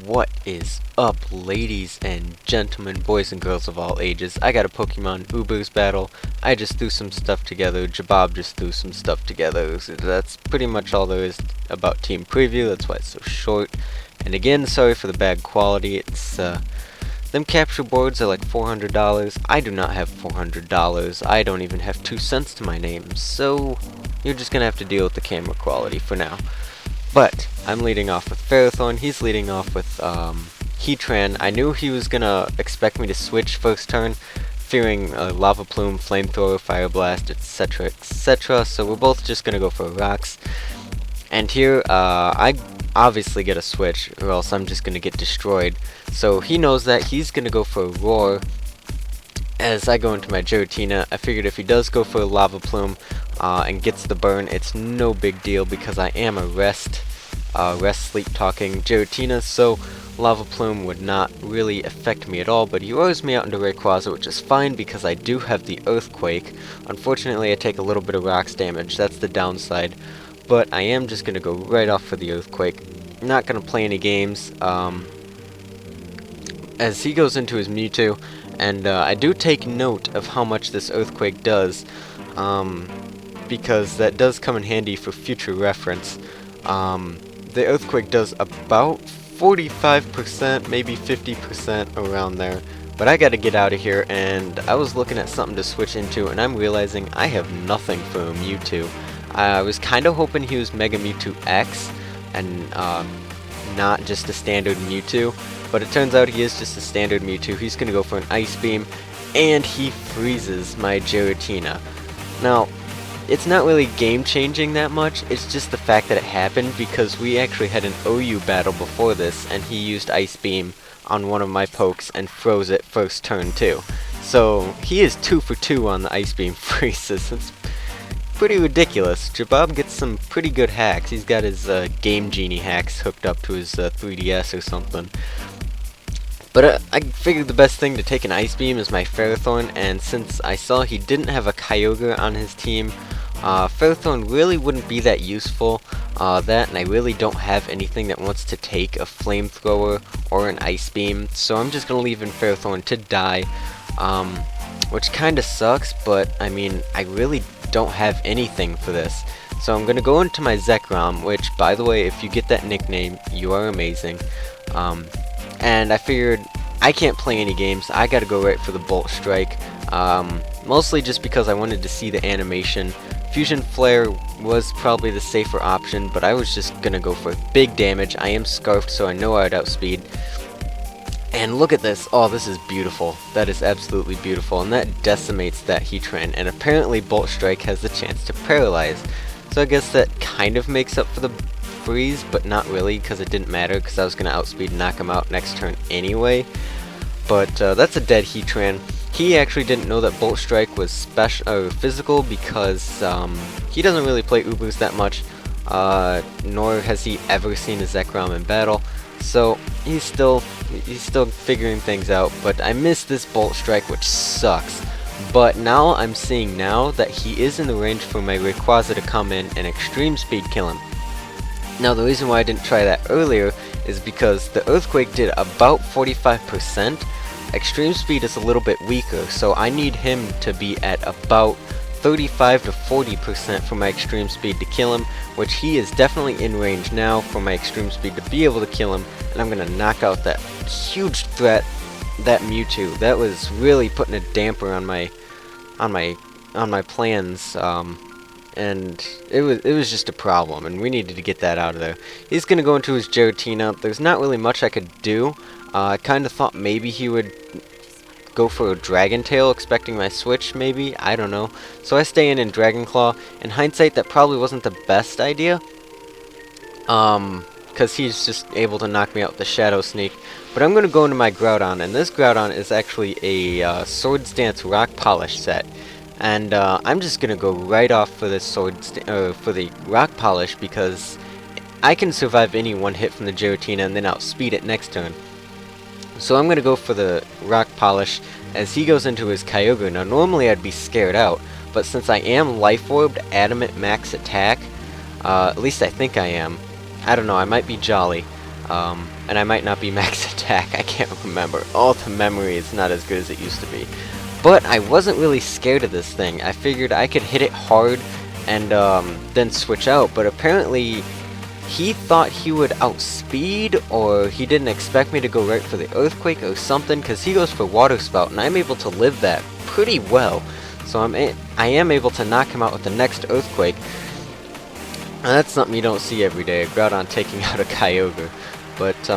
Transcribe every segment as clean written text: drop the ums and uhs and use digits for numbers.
What is up, ladies and gentlemen, boys and girls of all ages? I got a Pokemon Ubers battle. I just threw some stuff together. Jabob just threw some stuff together. So that's pretty much all there is about Team Preview. That's why it's so short. And again, sorry for the bad quality. It's them capture boards are like $400. I do not have $400. I don't even have 2 cents to my name. So you're just gonna have to deal with the camera quality for now. But I'm leading off with Ferrothorn. He's leading off with Heatran. I knew he was gonna expect me to switch first turn, fearing Lava Plume, Flamethrower, Fire Blast, etc., etc. So we're both just gonna go for rocks. And here, I obviously get a switch, or else I'm just gonna get destroyed. So he knows that. He's gonna go for a Roar. As I go into my Giratina, I figured if he does go for a Lava Plume and gets the burn, it's no big deal because I am a rest sleep talking Giratina, so Lava Plume would not really affect me at all, but he roars me out into Rayquaza, which is fine because I do have the Earthquake. Unfortunately, I take a little bit of rocks damage, that's the downside, but I am just going to go right off for the Earthquake. Not going to play any games, as he goes into his Mewtwo, and I do take note of how much this Earthquake does, because that does come in handy for future reference. The Earthquake does about 45%, maybe 50% around there. But I gotta get out of here, and I was looking at something to switch into, and I'm realizing I have nothing for a Mewtwo. I was kinda hoping he was Mega Mewtwo X, and not just a standard Mewtwo. But it turns out he is just a standard Mewtwo. He's gonna go for an Ice Beam, and he freezes my Giratina. Now, it's not really game-changing that much, it's just the fact that it happened because we actually had an OU battle before this, and he used Ice Beam on one of my pokes and froze it first turn too. So he is 2 for 2 on the Ice Beam freezes. It's pretty ridiculous. Jabob gets some pretty good hacks. He's got his Game Genie hacks hooked up to his 3DS or something. But I figured the best thing to take an Ice Beam is my Ferrothorn, and since I saw he didn't have a Kyogre on his team, Ferrothorn really wouldn't be that useful, and I really don't have anything that wants to take a Flamethrower or an Ice Beam, so I'm just going to leave in Ferrothorn to die, which kinda sucks, but I mean, I really don't have anything for this. So I'm going to go into my Zekrom, which, by the way, if you get that nickname, you are amazing. And I figured I can't play any games, I gotta go right for the Bolt Strike, mostly just because I wanted to see the animation. Fusion Flare was probably the safer option, but I was just gonna go for big damage. I am Scarfed, so I know I'd outspeed. And look at this, oh, this is beautiful. That is absolutely beautiful, and that decimates that Heatran, and apparently Bolt Strike has the chance to paralyze. So I guess that kind of makes up for the freeze, but not really, because it didn't matter, because I was going to outspeed and knock him out next turn anyway. But that's a dead Heatran. He actually didn't know that Bolt Strike was physical, because he doesn't really play Ubers that much, nor has he ever seen a Zekrom in battle. So he's still figuring things out. But I missed this Bolt Strike, which sucks. But now I'm seeing now that he is in the range for my Rayquaza to come in and extreme speed kill him. Now the reason why I didn't try that earlier is because the Earthquake did about 45%. Extreme Speed is a little bit weaker, so I need him to be at about 35 to 40% for my Extreme Speed to kill him, which he is definitely in range now for my Extreme Speed to be able to kill him, and I'm going to knock out that huge threat, that Mewtwo. That was really putting a damper on my plans. And it was just a problem, and we needed to get that out of there. He's gonna go into his Giratina. There's not really much I could do. I kind of thought maybe he would go for a Dragon Tail, expecting my switch, maybe. I don't know. So I stay in Dragon Claw. In hindsight, that probably wasn't the best idea, because he's just able to knock me out with the Shadow Sneak. But I'm gonna go into my Groudon, and this Groudon is actually a Swords Dance Rock Polish set. And I'm just gonna go right off for this for the Rock Polish, because I can survive any one hit from the Giratina and then outspeed it next turn. So I'm gonna go for the Rock Polish as he goes into his Kyogre. Now normally I'd be scared out, but since I am Life Orbed Adamant Max Attack, at least I think I am. I don't know, I might be Jolly. And I might not be max attack, I can't remember. All the memory is not as good as it used to be. But I wasn't really scared of this thing. I figured I could hit it hard and then switch out, but apparently he thought he would outspeed, or he didn't expect me to go right for the earthquake or something, because he goes for water spout, and I'm able to live that pretty well. So I am able to knock him out with the next earthquake. And that's something you don't see every day, a Groudon taking out a Kyogre. But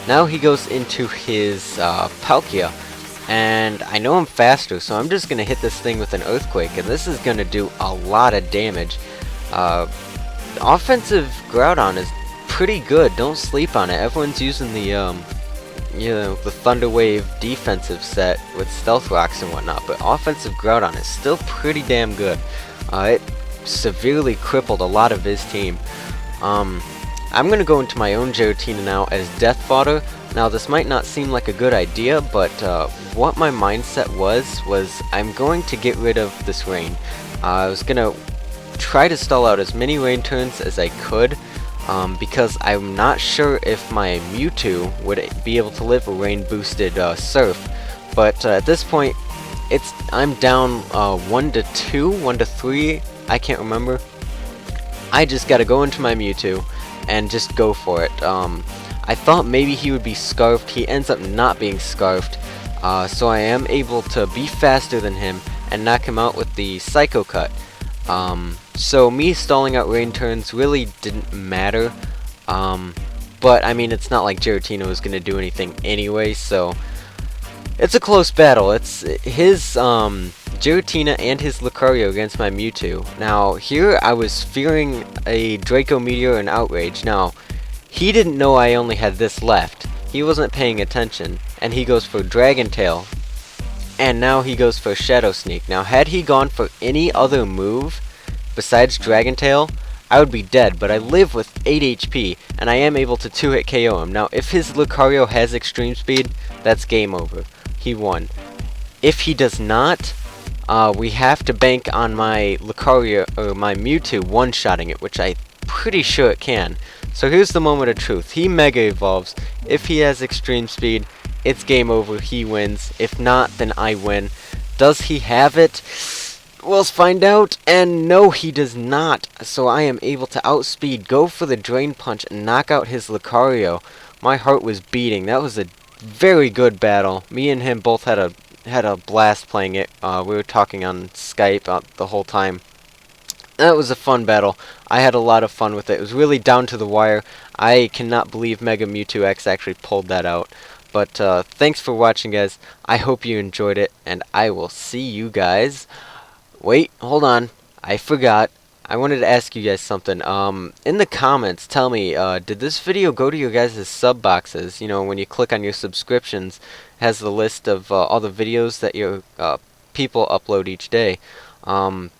now he goes into his Palkia, and I know I'm faster, so I'm just going to hit this thing with an earthquake, and this is going to do a lot of damage. Offensive Groudon is pretty good, don't sleep on it. Everyone's using the the Thunder Wave defensive set with Stealth Rocks and whatnot, but offensive Groudon is still pretty damn good. It severely crippled a lot of his team. I'm going to go into my own Giratina now as Death Fodder. Now this might not seem like a good idea, but what my mindset was I'm going to get rid of this rain. I was going to try to stall out as many rain turns as I could, because I'm not sure if my Mewtwo would be able to live a rain boosted Surf. But at this point, I'm down 1 to 2, 1 to 3, I can't remember. I just gotta go into my Mewtwo and just go for it. I thought maybe he would be Scarfed. He ends up not being Scarfed, so I am able to be faster than him and knock him out with the Psycho Cut. So me stalling out rain turns really didn't matter, but I mean, it's not like Giratina was going to do anything anyway, so it's a close battle. It's his Giratina and his Lucario against my Mewtwo. Now here I was fearing a Draco Meteor and Outrage. Now he didn't know I only had this left. He wasn't paying attention, and he goes for Dragon Tail, and now he goes for Shadow Sneak. Now had he gone for any other move besides Dragon Tail, I would be dead, but I live with 8 HP, and I am able to 2-hit KO him. Now if his Lucario has Extreme Speed, that's game over. He won. If he does not, we have to bank on my Lucario, or my Mewtwo one-shotting it, which I'm pretty sure it can. So here's the moment of truth. He Mega Evolves. If he has Extreme Speed, it's game over. He wins. If not, then I win. Does he have it? We'll find out. And no, he does not. So I am able to outspeed, go for the Drain Punch, and knock out his Lucario. My heart was beating. That was a very good battle. Me and him both had a blast playing it. We were talking on Skype the whole time. That was a fun battle. I had a lot of fun with it. It was really down to the wire. I cannot believe Mega Mewtwo X actually pulled that out. But thanks for watching, guys. I hope you enjoyed it, and I will see you guys. Wait, hold on. I forgot. I wanted to ask you guys something. In the comments, tell me, did this video go to your guys' sub boxes? You know, when you click on your subscriptions, it has the list of all the videos that your people upload each day.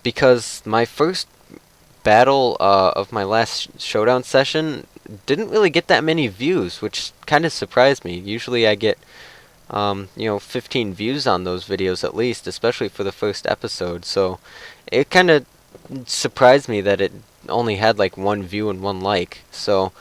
Because my first battle of my last showdown session didn't really get that many views, which kind of surprised me. Usually I get 15 views on those videos at least, especially for the first episode. So it kind of surprised me that it only had like 1 view and 1 like. So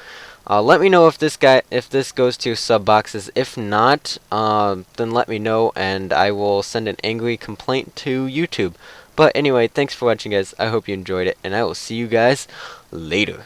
let me know if this goes to your sub boxes. If not, then let me know, and I will send an angry complaint to YouTube. But anyway, thanks for watching, guys. I hope you enjoyed it, and I will see you guys later.